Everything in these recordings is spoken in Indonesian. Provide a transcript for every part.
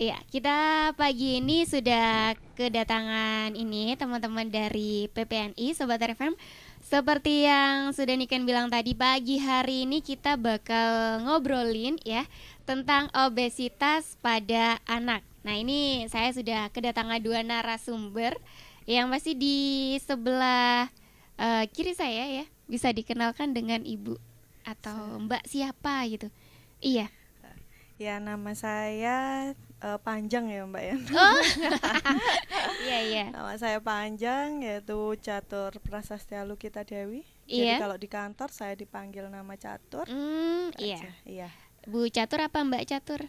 Iya, kita pagi ini sudah kedatangan ini teman-teman dari PPNI Sobat RFM. Seperti yang sudah Niken bilang tadi, pagi hari ini kita bakal ngobrolin ya tentang obesitas pada anak. Nah, ini saya sudah kedatangan dua narasumber yang masih di sebelah kiri saya ya. Bisa dikenalkan dengan Ibu atau Mbak siapa gitu. Iya. Ya, nama saya panjang ya Mbak ya. Oh. Iya, iya. Nama saya panjang, yaitu Catur Prasastya Lukita Dewi. Iya. Jadi kalau di kantor saya dipanggil nama Catur. Iya. Iya. Bu Catur apa Mbak Catur?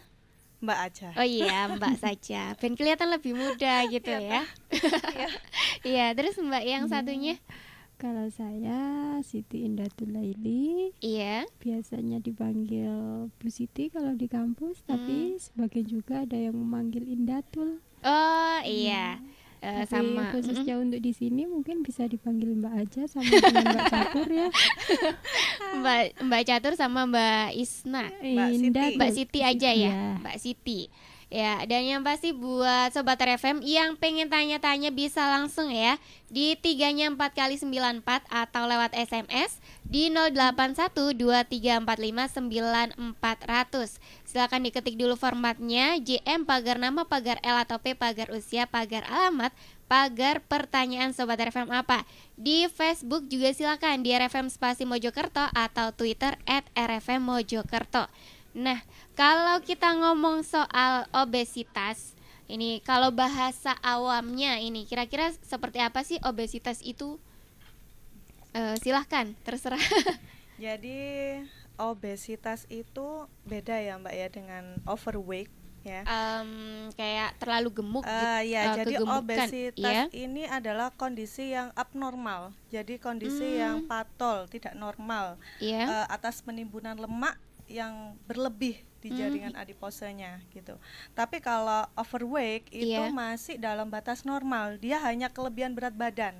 Mbak aja. Oh iya, Mbak saja. Ben kelihatan lebih muda gitu ya. Iya. Iya, terus Mbak yang satunya? Kalau saya Siti Indatul Laili, Iya. biasanya dipanggil Bu Siti kalau di kampus, tapi sebagian juga ada yang memanggil Indatul. Oh iya. Tapi Sama khususnya untuk di sini mungkin bisa dipanggil Mbak aja sama dengan Mbak Catur ya. Mbak Catur sama Mbak Isna. Indatul. Mbak Siti aja ya, Iya. Mbak Siti. Ya, dan yang pasti buat Sobat RFM yang pengen tanya-tanya bisa langsung ya di 3-nya 4 kali 94 atau lewat SMS di 081234594400. Silakan diketik dulu formatnya JM pagar nama pagar L atau P pagar usia pagar alamat pagar pertanyaan Sobat RFM apa. Di Facebook juga silakan di RFM Spasi Mojokerto atau Twitter @RFM Mojokerto. Nah, kalau kita ngomong soal obesitas, ini kalau bahasa awamnya ini kira-kira seperti apa sih obesitas itu? Silahkan, terserah. Jadi obesitas itu beda ya Mbak ya dengan overweight ya. Kayak terlalu gemuk Ya, jadi kegemukan, obesitas ya. ini adalah kondisi yang abnormal. Jadi kondisi yang patol, tidak normal. Iya. Atas penimbunan lemak yang berlebih di jaringan adiposenya gitu. Tapi kalau overweight itu masih dalam batas normal. Dia hanya kelebihan berat badan.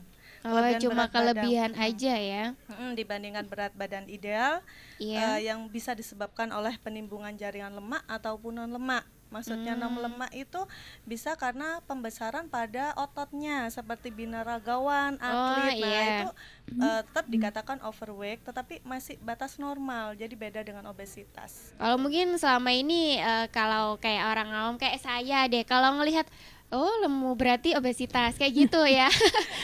Cuma kelebihan aja ya. Dibandingkan berat badan ideal, Iya. yang bisa disebabkan oleh penimbungan jaringan lemak ataupun non lemak. Maksudnya non lemak itu bisa karena pembesaran pada ototnya seperti binaragawan, atlet. Nah, itu tetap dikatakan overweight tetapi masih batas normal. Jadi beda dengan obesitas. Kalau mungkin selama ini kalau kayak orang awam kayak saya deh, kalau ngelihat lemu berarti obesitas kayak gitu ya.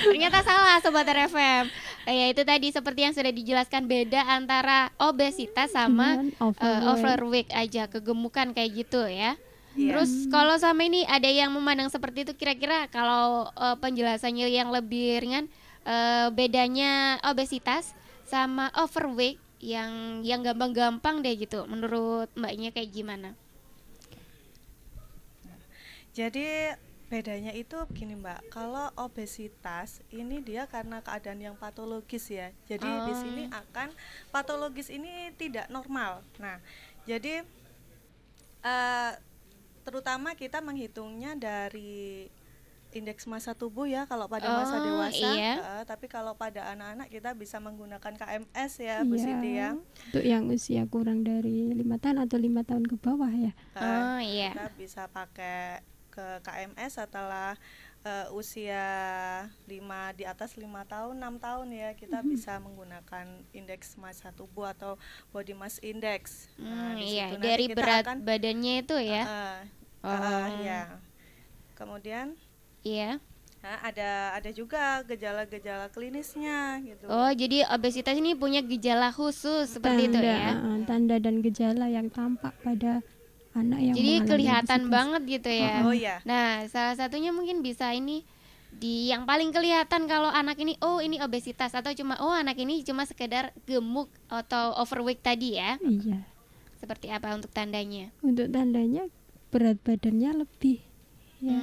Ternyata salah Sobat RFM. Ya itu tadi seperti yang sudah dijelaskan, beda antara obesitas sama overweight aja, kegemukan kayak gitu ya. Terus kalau sama ini ada yang memandang seperti itu, kira-kira kalau penjelasannya yang lebih ringan, bedanya obesitas sama overweight yang gampang-gampang deh gitu, menurut Mbaknya kayak gimana? Jadi bedanya itu begini Mbak, kalau obesitas ini dia karena keadaan yang patologis ya. Jadi di sini akan patologis ini tidak normal. Nah, jadi terutama kita menghitungnya dari indeks massa tubuh ya kalau pada masa dewasa. Tapi kalau pada anak-anak kita bisa menggunakan KMS ya, Bu Siti ya. Untuk yang usia kurang dari 5 tahun atau 5 tahun ke bawah ya. Kita bisa pakai ke KMS setelah usia 5 di atas 5 tahun, 6 tahun ya, kita bisa menggunakan indeks massa tubuh atau body mass index. Dari berat badannya itu ya. Ya. Kemudian iya. Nah, ada juga gejala-gejala klinisnya gitu. Jadi obesitas ini punya gejala khusus seperti itu ya. Tanda dan gejala yang tampak pada anak yang jadi kelihatan obesitas banget gitu ya. Nah, salah satunya mungkin bisa ini di yang paling kelihatan kalau anak ini ini obesitas, atau cuma anak ini cuma sekedar gemuk atau overweight tadi ya. Iya. Seperti apa untuk tandanya? Untuk tandanya berat badannya lebih ya.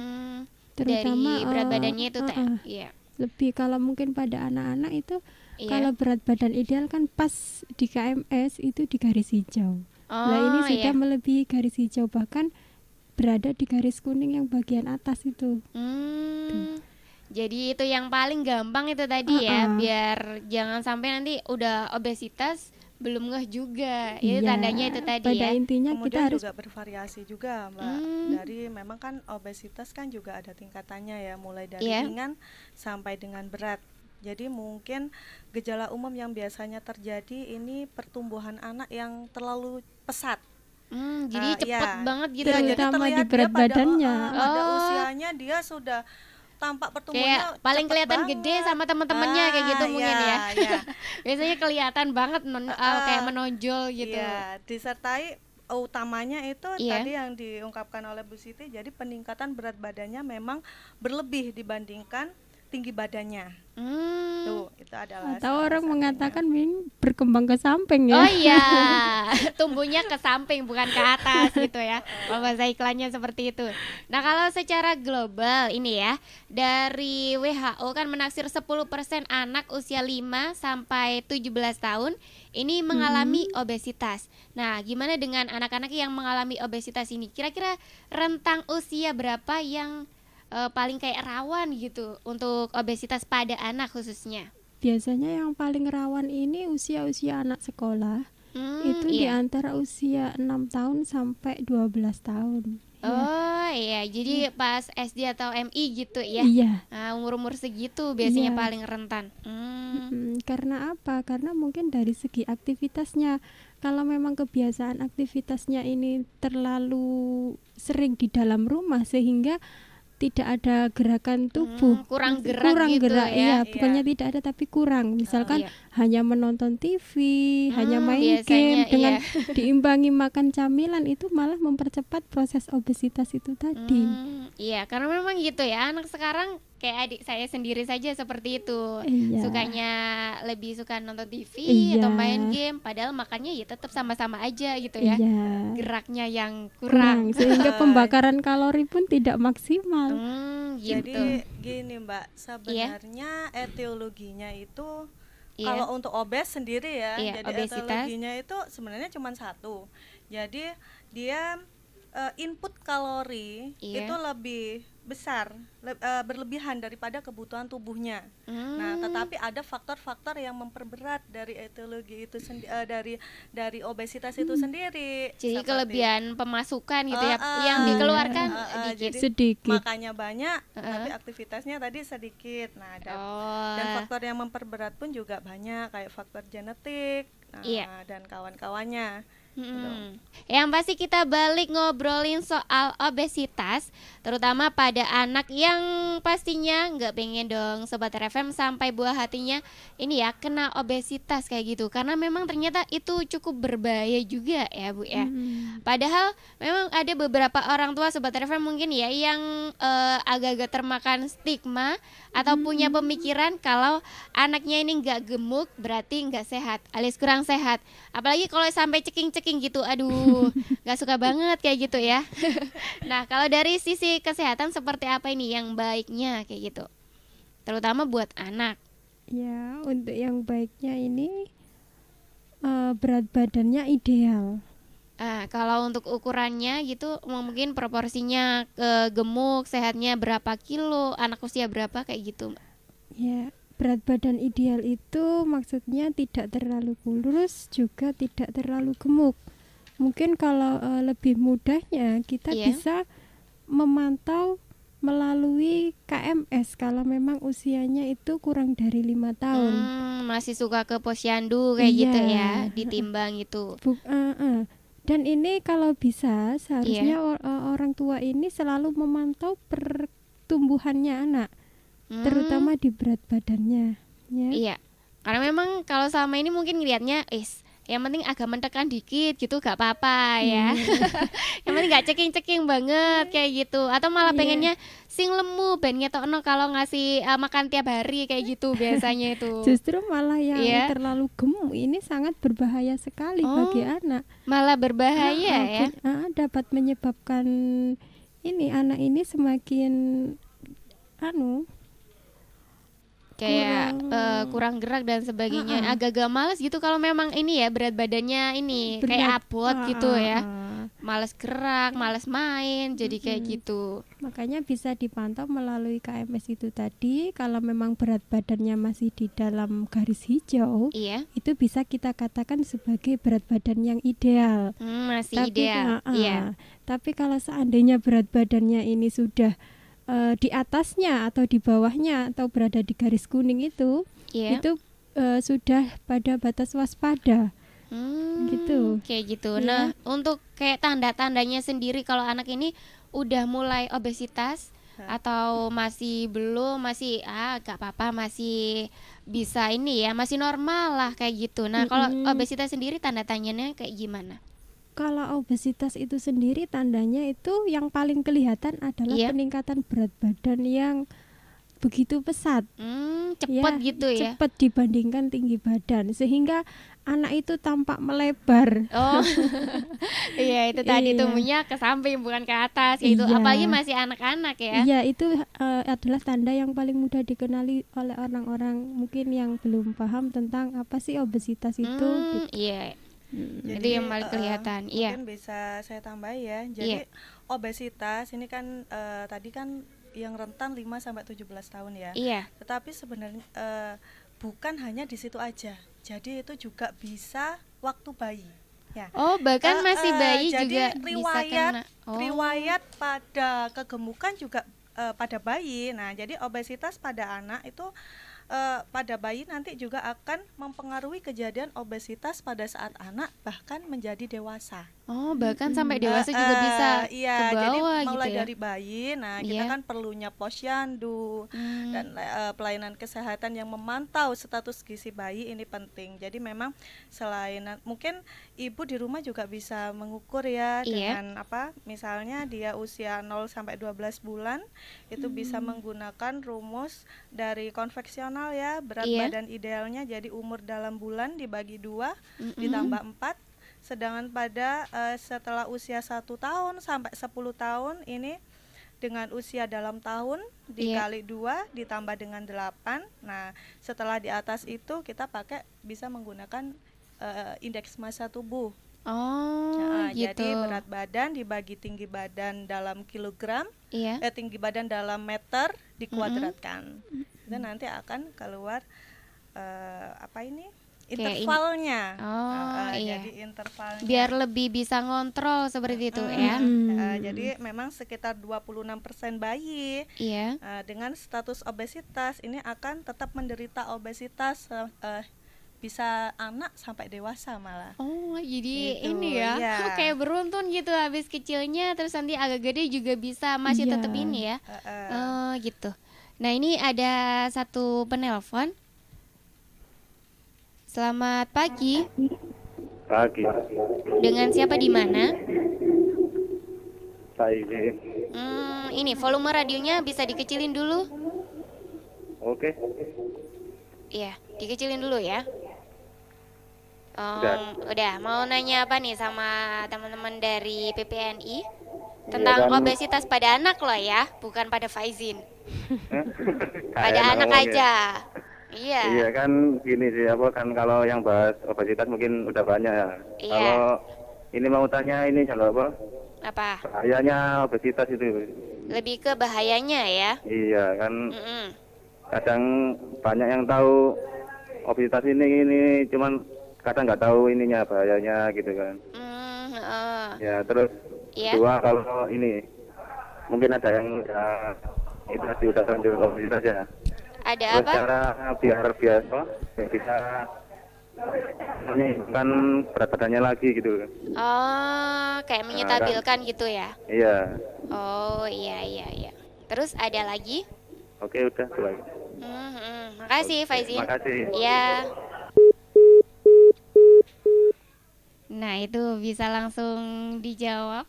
Dari Terutama berat badannya itu lebih kalau mungkin pada anak-anak itu kalau berat badan ideal kan pas di KMS itu di garis hijau. Ini sudah melebihi garis hijau, bahkan berada di garis kuning yang bagian atas itu. Jadi itu yang paling gampang itu tadi ya, biar jangan sampai nanti udah obesitas belum ngeh juga. Itu tandanya itu tadi pada ya. Intinya kemudian kita harus juga bervariasi juga Mbak. Dari memang kan obesitas kan juga ada tingkatannya ya, mulai dari ringan sampai dengan berat. Jadi mungkin gejala umum yang biasanya terjadi ini pertumbuhan anak yang terlalu pesat. Jadi cepet banget gitu ya, ya. jadi terlihat di berat badannya. Pada usianya dia sudah tampak pertumbuhannya kayak paling kelihatan banget. Gede sama teman-temannya kayak gitu mungkin ya. Biasanya kelihatan banget kayak menonjol gitu. Iya, disertai utamanya itu tadi yang diungkapkan oleh Bu Siti, jadi peningkatan berat badannya memang berlebih dibandingkan tinggi badannya. Tuh, itu adalah atau orang mengatakan berkembang ke samping ya. Oh iya, tumbuhnya ke samping bukan ke atas gitu ya. Kalau bahasa iklannya seperti itu. Nah, kalau secara global ini ya, dari WHO kan menaksir 10% anak usia 5 sampai 17 tahun ini mengalami obesitas. Nah, gimana dengan anak-anak yang mengalami obesitas ini? Kira-kira rentang usia berapa yang paling kayak rawan gitu untuk obesitas pada anak khususnya? Biasanya yang paling rawan ini usia-usia anak sekolah. Itu di antara usia 6 tahun sampai 12 tahun. Oh iya, jadi pas SD atau MI gitu ya. Iya. Umur-umur segitu biasanya paling rentan. Karena apa? Karena mungkin dari segi aktivitasnya. Kalau memang kebiasaan aktivitasnya ini terlalu sering di dalam rumah sehingga tidak ada gerakan tubuh, kurang gerak gitu gerak, ya. Bukannya tidak ada tapi kurang. Misalkan hanya menonton TV, hanya main game dengan diimbangi makan camilan, itu malah mempercepat proses obesitas itu tadi. Iya, karena memang gitu ya, anak sekarang kayak adik saya sendiri saja seperti itu. Sukanya lebih suka nonton TV atau main game, padahal makannya ya tetap sama-sama aja gitu ya. Geraknya yang kurang. Sehingga pembakaran kalori pun tidak maksimal. Gitu. Jadi gini Mbak, sebenarnya etiologinya itu kalau untuk obes sendiri ya, jadi obesitas. Etiologinya itu sebenarnya cuma satu. Jadi dia input kalori itu lebih besar, berlebihan daripada kebutuhan tubuhnya. Nah, tetapi ada faktor-faktor yang memperberat dari etiologi itu dari obesitas itu sendiri. Jadi kelebihan pemasukan gitu ya, yang dikeluarkan sedikit. Makanya banyak, tapi aktivitasnya tadi sedikit. Nah, dan faktor yang memperberat pun juga banyak, kayak faktor genetik, dan kawan-kawannya. Yang pasti kita balik ngobrolin soal obesitas, terutama pada anak yang pastinya nggak pengen dong Sobat RFM sampai buah hatinya ini ya kena obesitas kayak gitu, karena memang ternyata itu cukup berbahaya juga ya Bu ya. Padahal memang ada beberapa orang tua Sobat RFM mungkin ya yang agak-agak termakan stigma atau punya pemikiran kalau anaknya ini nggak gemuk berarti nggak sehat alias kurang sehat, apalagi kalau sampai ceking-ceking gitu, aduh nggak suka banget kayak gitu ya. Nah, kalau dari sisi kesehatan seperti apa ini yang baiknya kayak gitu, terutama buat anak? Ya, untuk yang baiknya ini berat badannya ideal. Kalau untuk ukurannya gitu mungkin proporsinya gemuk sehatnya berapa kilo, anak usia berapa kayak gitu? Ya, berat badan ideal itu maksudnya tidak terlalu kurus juga tidak terlalu gemuk. Mungkin kalau lebih mudahnya kita bisa memantau melalui KMS kalau memang usianya itu kurang dari 5 tahun. Masih suka ke posyandu kayak gitu ya, ditimbang itu. Dan ini kalau bisa seharusnya orang tua ini selalu memantau pertumbuhannya anak, terutama di berat badannya. Ya. Iya, karena memang kalau selama ini mungkin ngelihatnya yang penting agak mentekan dikit gitu gak apa-apa ya. Yang penting gak ceking-ceking banget kayak gitu. Atau malah pengennya sing lemu ben ngetokno kalau ngasih makan tiap hari kayak gitu biasanya itu. Justru malah yang terlalu gemuk ini sangat berbahaya sekali bagi anak. Malah berbahaya ya. Dapat menyebabkan anak ini semakin kayak kurang gerak dan sebagainya, agak-agak males gitu kalau memang ini ya berat badannya ini kayak abot gitu ya. malas gerak, malas main, jadi kayak gitu. Makanya bisa dipantau melalui KMS itu tadi. Kalau memang berat badannya masih di dalam garis hijau, itu bisa kita katakan sebagai berat badan yang ideal. Masih ideal. Tapi kalau seandainya berat badannya ini sudah di atasnya atau di bawahnya atau berada di garis kuning itu sudah pada batas waspada. Gitu. Kayak gitu. Nah, untuk kayak tanda-tandanya sendiri kalau anak ini udah mulai obesitas atau masih belum, masih gak apa-apa, masih bisa ini ya, masih normal lah kayak gitu. Nah, kalau obesitas sendiri tanda-tandanya kayak gimana? Kalau obesitas itu sendiri tandanya itu yang paling kelihatan adalah peningkatan berat badan yang begitu pesat, cepat gitu ya, cepat dibandingkan tinggi badan, sehingga anak itu tampak melebar. Iya, itu tadi tumbuhnya ke samping bukan ke atas gitu. Apalagi masih anak-anak ya. Iya, itu adalah tanda yang paling mudah dikenali oleh orang-orang mungkin yang belum paham tentang apa sih obesitas itu. Iya. Jadi, itu yang paling kelihatan. Mungkin bisa saya tambah ya. Jadi obesitas ini kan tadi kan yang rentan 5-17 tahun ya. Tetapi sebenarnya bukan hanya di situ aja. Jadi itu juga bisa waktu bayi. Ya. Bahkan masih bayi juga riwayat, bisa kena. Riwayat pada kegemukan juga pada bayi. Nah, jadi obesitas pada anak itu pada bayi nanti juga akan mempengaruhi kejadian obesitas pada saat anak bahkan menjadi dewasa. Bahkan sampai dewasa juga bisa ke bawah jadi mulai gitu ya? dari bayi, nah kita kan perlunya posyandu dan pelayanan kesehatan yang memantau status gizi bayi ini penting. Jadi memang selain mungkin ibu di rumah juga bisa mengukur ya dengan misalnya dia usia 0-12 bulan itu bisa menggunakan rumus dari konvensional ya, berat badan idealnya jadi umur dalam bulan dibagi 2 ditambah 4. Sedangkan pada setelah usia 1 tahun sampai 10 tahun ini dengan usia dalam tahun dikali 2 ditambah dengan 8. Nah, setelah di atas itu kita bisa menggunakan indeks massa tubuh. Gitu. Jadi berat badan dibagi tinggi badan dalam kilogram, tinggi badan dalam meter dikuadratkan. Itu nanti akan keluar intervalnya. Jadi intervalnya. Biar lebih bisa ngontrol seperti itu ya. Jadi memang sekitar 26% bayi dengan status obesitas ini akan tetap menderita obesitas bisa anak sampai dewasa malah. Jadi gitu, ini ya. Kayak beruntun gitu, habis kecilnya terus nanti agak gede juga bisa masih tetap ini ya. Gitu. Nah, ini ada satu penelpon. Selamat pagi. Pagi. Dengan siapa di mana? Saya. Ini volume radionya bisa dikecilin dulu. Oke. Iya, dikecilin dulu ya. Udah. Mau nanya apa nih sama teman-teman dari PPNI tentang obesitas pada anak loh ya, bukan pada Faizin. Pada anak aja. Iya kan gini sih kan kalau yang bahas obesitas mungkin udah banyak ya. Kalau ini mau tanya ini kalau apa? Bahayanya obesitas itu. Lebih ke bahayanya ya. Iya kan. Kadang banyak yang tahu obesitas ini cuman kadang nggak tahu ininya bahayanya gitu kan. Ya terus kedua kalau ini mungkin ada yang udah terlanjur obesitas ya. Ada apa? Cara biar bisa kan berat badannya lagi gitu. Kayak menyetabilkan gitu ya? Iya. Iya. Terus ada lagi? Oke, udah itu lagi. Makasih Faizin. Makasih. Iya. Nah, itu bisa langsung dijawab.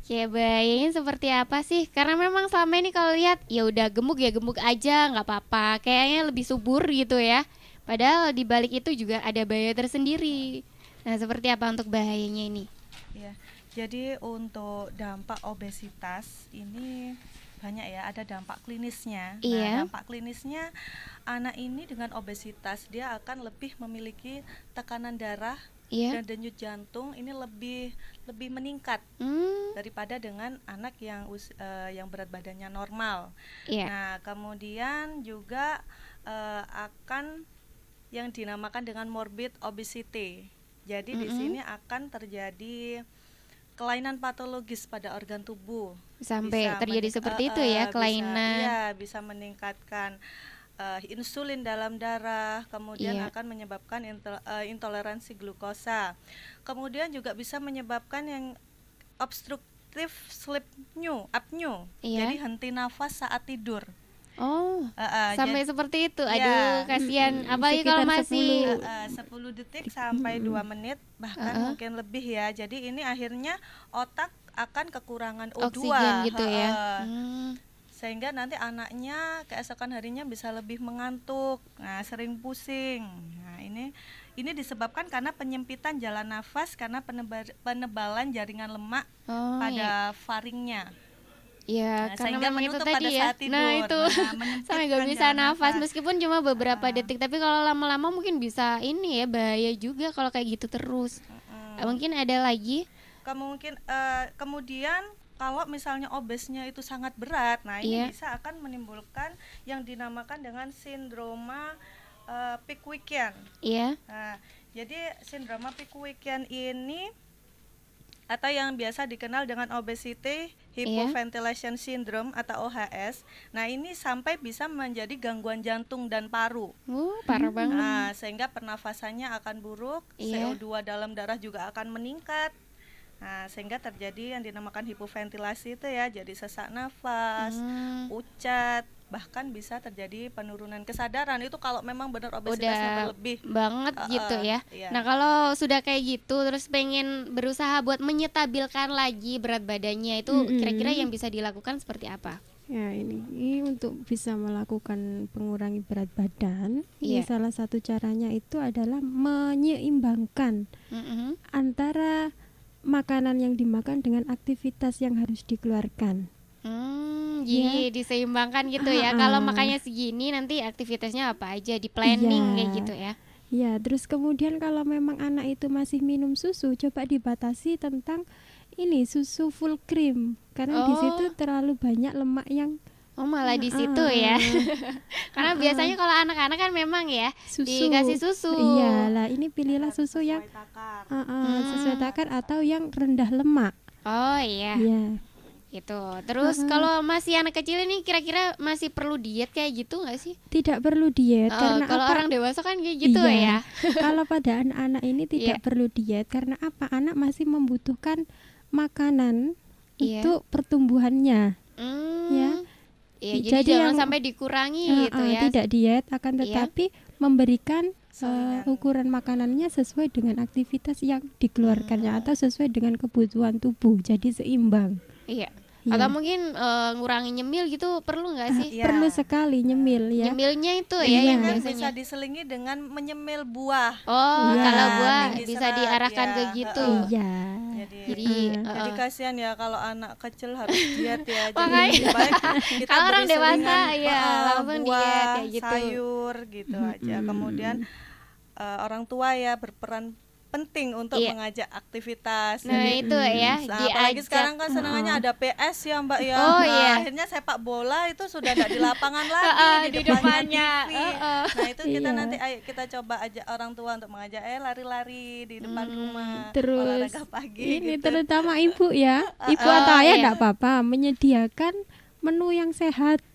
Kayak bayangin seperti apa sih? Karena memang selama ini kalau lihat ya udah gemuk aja, nggak apa-apa. Kayaknya lebih subur gitu ya. Padahal di balik itu juga ada bahaya tersendiri. Nah, seperti apa untuk bahayanya ini? Ya, jadi untuk dampak obesitas ini banyak ya, ada dampak klinisnya. Nah, dampak klinisnya anak ini dengan obesitas dia akan lebih memiliki tekanan darah dan denyut jantung ini lebih meningkat daripada dengan anak yang berat badannya normal. Nah, kemudian juga akan yang dinamakan dengan morbid obesity. Jadi di sini akan terjadi kelainan patologis pada organ tubuh. Sampai terjadi seperti itu ya, kelainan. Bisa meningkatkan insulin dalam darah, kemudian akan menyebabkan intoleransi glukosa. Kemudian juga bisa menyebabkan yang obstructive sleep apnea. Jadi henti nafas saat tidur. Sampai seperti itu. Aduh, kasihan. Apalagi kalau masih 10 detik sampai 2 menit bahkan mungkin lebih ya. Jadi ini akhirnya otak akan kekurangan O2 oksigen gitu ya. Sehingga nanti anaknya keesokan harinya bisa lebih mengantuk, sering pusing. Nah, ini disebabkan karena penyempitan jalan nafas karena penebalan jaringan lemak pada faringnya. Karena memang itu tadi ya. Nah, itu sampai gak bisa nafas meskipun cuma beberapa detik, tapi kalau lama-lama mungkin bisa ini ya, bahaya juga kalau kayak gitu terus. Mungkin ada lagi? Kemudian kalau misalnya obesnya itu sangat berat, nah ini bisa akan menimbulkan yang dinamakan dengan sindroma Pickwickian. Nah, jadi sindroma Pickwickian ini atau yang biasa dikenal dengan obesity hypoventilation syndrome atau OHS. Nah, ini sampai bisa menjadi gangguan jantung dan paru. Parah banget. Nah, sehingga pernafasannya akan buruk, CO2 dalam darah juga akan meningkat. Nah, sehingga terjadi yang dinamakan hipoventilasi itu ya, jadi sesak nafas, ucat, bahkan bisa terjadi penurunan kesadaran. Itu kalau memang benar obesitasnya berlebih banget gitu ya. Nah, kalau sudah kayak gitu terus pengen berusaha buat menyetabilkan lagi berat badannya, itu kira-kira yang bisa dilakukan seperti apa? Ya, ini untuk bisa melakukan pengurangi berat badan, ini salah satu caranya itu adalah menyeimbangkan antara makanan yang dimakan dengan aktivitas yang harus dikeluarkan. Jadi diseimbangkan gitu ya. Kalau makannya segini, nanti aktivitasnya apa aja, di planning kayak gitu ya. Ya, terus kemudian kalau memang anak itu masih minum susu, coba dibatasi tentang ini susu full cream, karena di situ terlalu banyak lemak yang malah di situ ya. Karena biasanya kalau anak-anak kan memang ya dikasih susu. Iyalah, ini pilihlah susu yang sesuai takar atau yang rendah lemak. Itu. Terus kalau masih anak kecil ini kira-kira masih perlu diet kayak gitu nggak sih? Tidak perlu diet karena kalau orang dewasa kan kayak gitu ya. Kalau pada anak-anak ini tidak perlu diet karena apa? Anak masih membutuhkan makanan untuk pertumbuhannya. Jadi jangan sampai dikurangi gitu ya. Tidak diet, akan tetapi memberikan ukuran makanannya sesuai dengan aktivitas yang dikeluarkannya atau sesuai dengan kebutuhan tubuh. Jadi seimbang. Atau mungkin ngurangi nyemil gitu perlu nggak sih? Perlu sekali nyemil ya. Nyemilnya itu ya yang biasanya bisa diselingi dengan menyemil buah. Kalau buah bisa diarahkan ke gitu. Jadi kasihan ya kalau anak kecil harus diet ya. Jadi baik kita kalau orang dewasa langsung buah, diet ya gitu. Sayur gitu aja. Kemudian orang tua ya berperan penting untuk mengajak aktivitas. Nah, itu ya, apalagi sekarang kan senangannya ada PS ya, Mbak ya. Akhirnya sepak bola itu sudah tidak di lapangan lagi, di depannya. Nah, itu kita nanti kita coba ajak orang tua untuk mengajak lari-lari di depan rumah. Terus olahraga pagi ini gitu. Terutama ibu ya. Ibu atau ayah enggak apa-apa menyediakan menu yang sehat.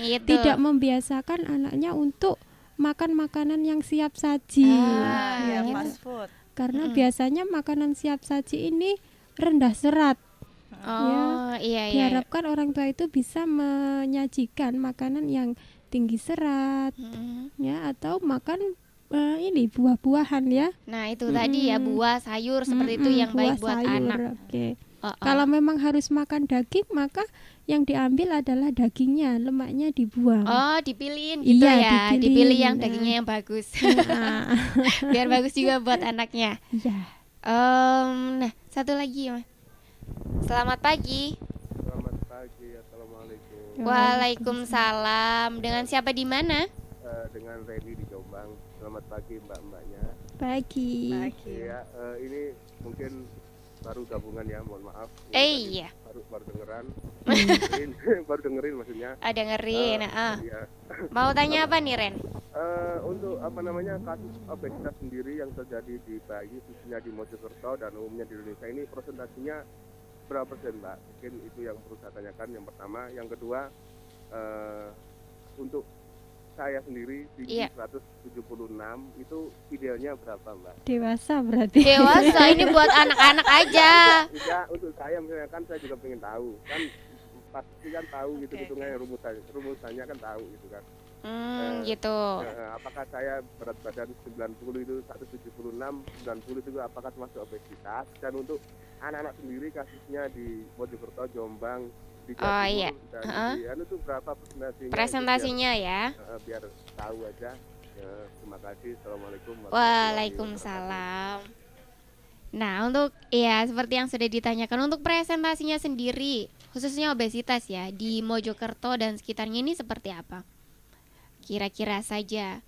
Tidak membiasakan anaknya untuk makan makanan yang siap saji, fast food. Karena biasanya makanan siap saji ini rendah serat. Diharapkan orang tua itu bisa menyajikan makanan yang tinggi serat, atau makan ini buah-buahan ya. Nah itu tadi ya, buah, sayur seperti itu yang baik buat anak. Kalau memang harus makan daging, maka yang diambil adalah dagingnya, lemaknya dibuang. Dipilihin gitu ya. Dipilih yang dagingnya yang bagus. Biar bagus juga buat anaknya. Nah, satu lagi, Mas. Selamat pagi. Selamat pagi, assalamualaikum. Waalaikumsalam. Dengan siapa di mana? dengan Reni di Jombang. Selamat pagi mbak-mbaknya. Pagi. Ya, ini mungkin baru gabungan ya, mohon maaf. Iya. Baru dengeran. Baru dengerin maksudnya. Dengerin. Iya. Mau tanya apa nih Ren? Untuk kasus obesitas sendiri yang terjadi di bayi khususnya di Mojokerto dan umumnya di Indonesia ini presentasinya berapa persen mbak? Mungkin itu yang perlu saya tanyakan yang pertama. Yang kedua, untuk saya sendiri tinggi 176 itu idealnya berapa mbak? Dewasa berarti. Dewasa ini buat anak-anak aja. Enggak, untuk saya misalnya kan saya juga pengen tahu kan, pasti kan tahu gitu hitungnya rumusannya kan tahu gitu kan. Gitu. Apakah saya berat badan 90 itu 176, 90 itu apakah termasuk obesitas? Dan untuk anak-anak sendiri kasusnya di Mojokerto, Jombang, di Jawa Timur dan di itu berapa presentasinya ya? Biar tahu aja. Ya, terima kasih. Assalamualaikum. Waalaikumsalam. Nah, untuk seperti yang sudah ditanyakan, untuk presentasinya sendiri khususnya obesitas ya di Mojokerto dan sekitarnya ini seperti apa? Kira-kira saja.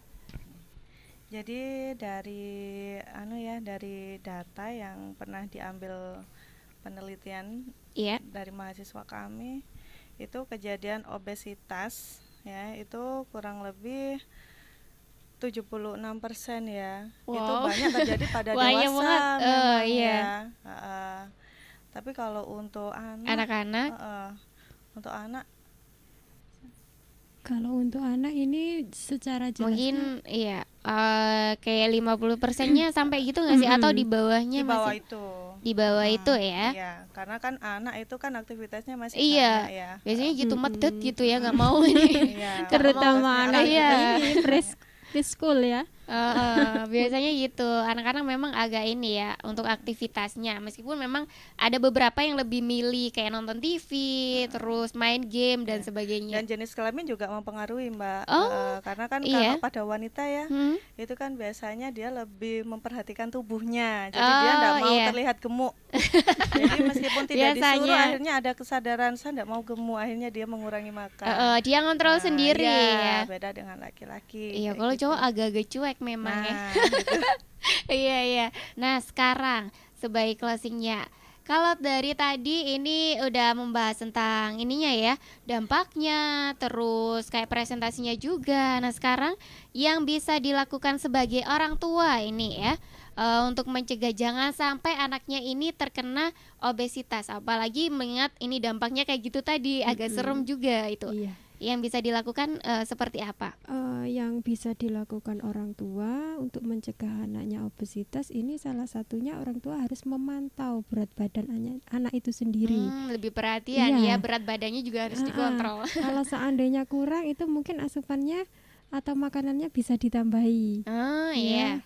Jadi dari dari data yang pernah diambil penelitian dari mahasiswa kami, itu kejadian obesitas ya itu kurang lebih 76% ya. Wow. Itu banyak terjadi pada dewasa memang ya. Tapi kalau untuk anak-anak kalau untuk anak ini secara jelasnya mungkin kayak 50%-nya sampai gitu nggak sih, atau di bawahnya? Di bawah masih itu. Di bawah itu ya. Iya, karena kan anak itu kan aktivitasnya masih banyak ya. Biasanya gitu medet gitu ya, nggak mau ini. Terutama anak ini preschool ya. Biasanya gitu, anak-anak memang agak ini ya untuk aktivitasnya, meskipun memang ada beberapa yang lebih milih kayak nonton TV, terus main game dan sebagainya. Dan jenis kelamin juga mempengaruhi mbak, karena kan kalau pada wanita ya itu kan biasanya dia lebih memperhatikan tubuhnya, jadi dia tidak mau terlihat gemuk. Jadi meskipun tidak disuruh, akhirnya ada kesadaran saya tidak mau gemuk, akhirnya dia mengurangi makan. Dia ngontrol sendiri ya. Beda dengan laki-laki. Iya, kalau cowok agak-agak cuek memang gitu. Iya. Nah, sekarang sebagai closingnya, kalau dari tadi ini udah membahas tentang ininya ya, dampaknya, terus kayak presentasinya juga. Nah, sekarang yang bisa dilakukan sebagai orang tua ini ya, untuk mencegah jangan sampai anaknya ini terkena obesitas, apalagi mengingat ini dampaknya kayak gitu tadi, agak serem juga itu. Iya. Yang bisa dilakukan seperti apa? Yang bisa dilakukan orang tua untuk mencegah anaknya obesitas ini salah satunya orang tua harus memantau berat badan anak itu sendiri. Lebih perhatian ya, berat badannya juga harus dikontrol. Kalau seandainya kurang itu mungkin asupannya atau makanannya bisa ditambahi. Iya.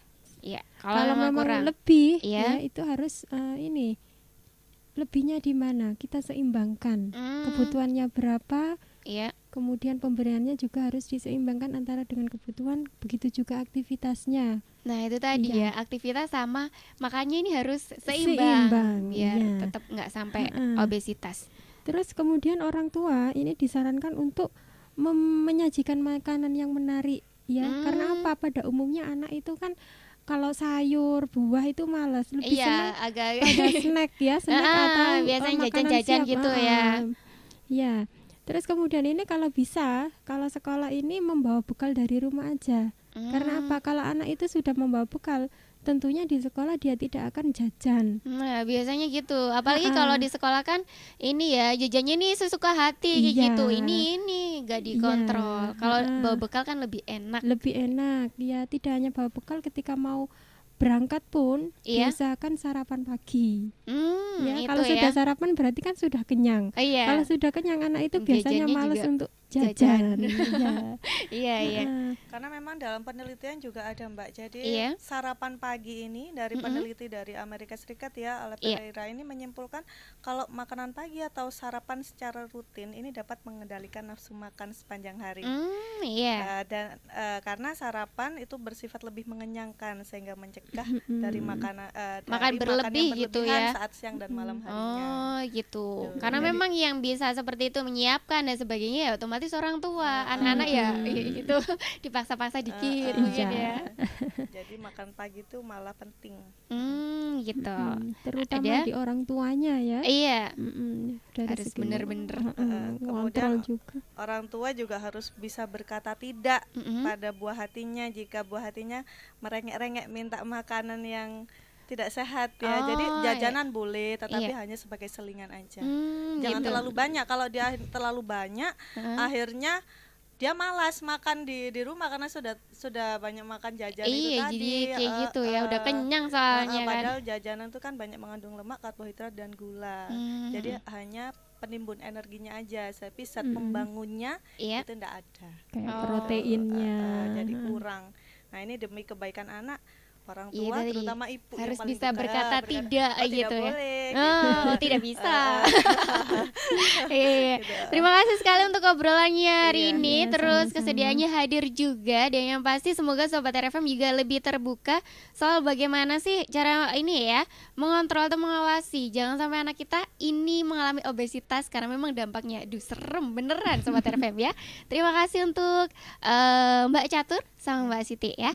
Kalau memang kurang lebih ya itu harus lebihnya di mana kita seimbangkan. Kebutuhannya berapa? Kemudian pemberiannya juga harus diseimbangkan antara dengan kebutuhan, begitu juga aktivitasnya. Nah itu tadi ya, aktivitas sama makannya ini harus seimbang biar tetap nggak sampai obesitas. Terus kemudian orang tua ini disarankan untuk menyajikan makanan yang menarik ya, karena apa? Pada umumnya anak itu kan kalau sayur, buah itu malas, lebih senang agak pada snack ya, atau biasanya jajan-jajan gitu ya. Ya. Terus kemudian ini kalau bisa, kalau sekolah ini membawa bekal dari rumah aja. Karena apa? Kalau anak itu sudah membawa bekal, tentunya di sekolah dia tidak akan jajan. Nah, biasanya gitu. Apalagi kalau di sekolah kan ini ya, jajannya ini sesuka hati gitu. Ini enggak dikontrol. Kalau bawa bekal kan lebih enak. Lebih enak. Ya, tidak hanya bawa bekal, ketika mau berangkat pun diusahakan sarapan pagi. Kalau sudah sarapan berarti kan sudah kenyang. Kalau sudah kenyang anak itu biasanya malas untuk jajan. Karena memang dalam penelitian juga ada mbak. Jadi sarapan pagi ini dari peneliti dari Amerika Serikat ya, Ale Pereira ini menyimpulkan kalau makanan pagi atau sarapan secara rutin ini dapat mengendalikan nafsu makan sepanjang hari. Dan karena sarapan itu bersifat lebih mengenyangkan sehingga mencegah dari makan berlebih gitu ya saat siang dan malam harinya. Karena memang yang bisa seperti itu menyiapkan dan sebagainya ya otomatis otomatis orang tua, anak-anak ya itu dipaksa-paksa dikit mungkin ya. Jadi makan pagi itu malah penting. Gitu. Terutama di orang tuanya ya. Iya. Harus bener-bener kemudian juga. Orang tua juga harus bisa berkata tidak pada buah hatinya jika buah hatinya merengek-rengek minta makanan yang tidak sehat ya. Jadi jajanan boleh tetapi hanya sebagai selingan aja. Jangan terlalu banyak. Kalau dia terlalu banyak akhirnya dia malas makan di rumah karena sudah banyak makan jajan itu tadi. Jadi kayak gitu ya, udah kenyang soalnya kan. Padahal jajanan itu kan banyak mengandung lemak, karbohidrat dan gula. Jadi hanya penimbun energinya aja, tapi zat pembangunnya itu enggak ada. Kayak proteinnya. Jadi kurang. Nah, ini demi kebaikan anak. Orang tua terutama ibu harus yang bisa berkata tidak gitu ya. Boleh, tidak bisa. Terima kasih sekali untuk obrolannya hari ini. Terus kesediaannya hadir juga, dan yang pasti semoga Sobat RFM juga lebih terbuka soal bagaimana sih cara ini ya mengontrol atau mengawasi jangan sampai anak kita ini mengalami obesitas, karena memang dampaknya serem beneran Sobat RFM ya. Terima kasih untuk Mbak Catur sama Mbak Siti ya.